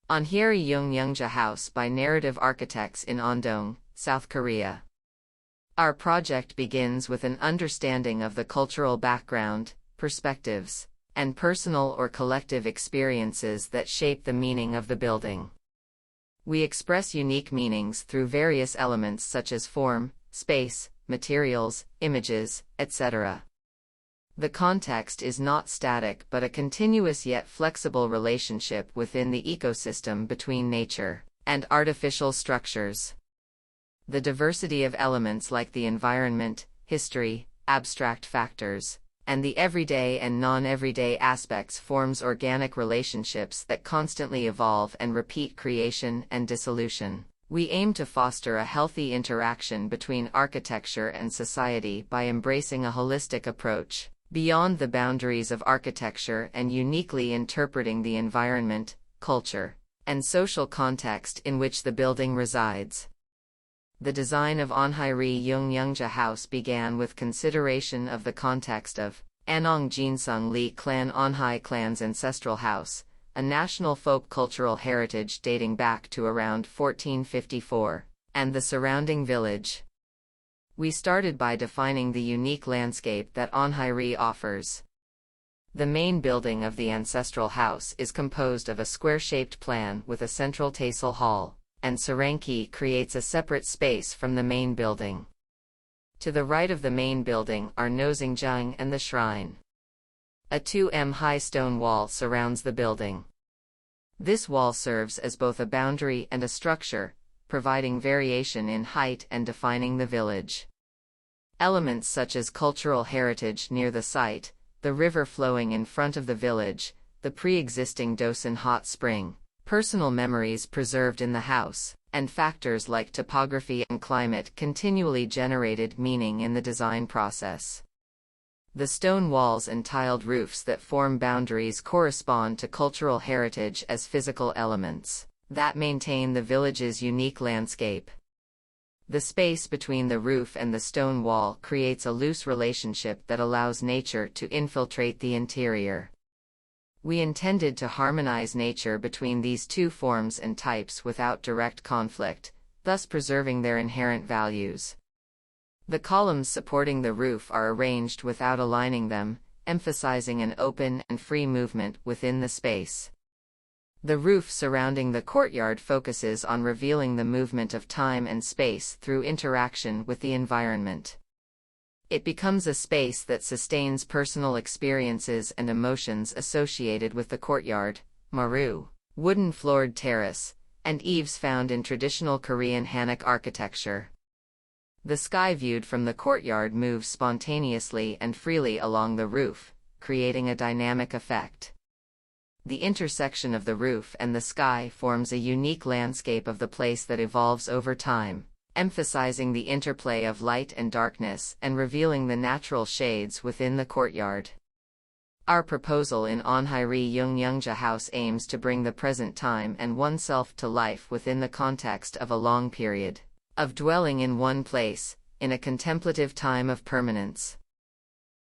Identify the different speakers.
Speaker 1: Onhyeri Jung Youngja House by Narrative Architects in Andong, South Korea. Our project begins with an understanding of the cultural background, perspectives, and personal or collective experiences that shape the meaning of the building. We express unique meanings through various elements such as form, space, materials, images, etc. The context is not static but a continuous yet flexible relationship within the ecosystem between nature and artificial structures. The diversity of elements like the environment, history, abstract factors, and the everyday and non-everyday aspects forms organic relationships that constantly evolve and repeat creation and dissolution. We aim to foster a healthy interaction between architecture and society by embracing a holistic approach beyond the boundaries of architecture and uniquely interpreting the environment, culture, and social context in which the building resides. The design of Onhyeri Jung Youngja House began with consideration of the context of Andong Jinsung Lee Clan Onhye Clan's ancestral house, a national folk cultural heritage dating back to around 1454, and the surrounding village. We started by defining the unique landscape that Onhyeri offers. The main building of the ancestral house is composed of a square-shaped plan with a central tassel hall, and Saranki creates a separate space from the main building. To the right of the main building are Nosingjung and the shrine. A 2 m high stone wall surrounds the building. This wall serves as both a boundary and a structure, providing variation in height and defining the village. Elements such as cultural heritage near the site, the river flowing in front of the village, the pre-existing Dosan hot spring, personal memories preserved in the house, and factors like topography and climate continually generated meaning in the design process. The stone walls and tiled roofs that form boundaries correspond to cultural heritage as physical elements that maintain the village's unique landscape. The space between the roof and the stone wall creates a loose relationship that allows nature to infiltrate the interior. We intended to harmonize nature between these two forms and types without direct conflict, thus preserving their inherent values. The columns supporting the roof are arranged without aligning them, emphasizing an open and free movement within the space. The roof surrounding the courtyard focuses on revealing the movement of time and space through interaction with the environment. It becomes a space that sustains personal experiences and emotions associated with the courtyard, maru, wooden-floored terrace, and eaves found in traditional Korean Hanok architecture. The sky viewed from the courtyard moves spontaneously and freely along the roof, creating a dynamic effect. The intersection of the roof and the sky forms a unique landscape of the place that evolves over time, emphasizing the interplay of light and darkness and revealing the natural shades within the courtyard. Our proposal in Onhyeri Jung Youngja House aims to bring the present time and oneself to life within the context of a long period of dwelling in one place, in a contemplative time of permanence.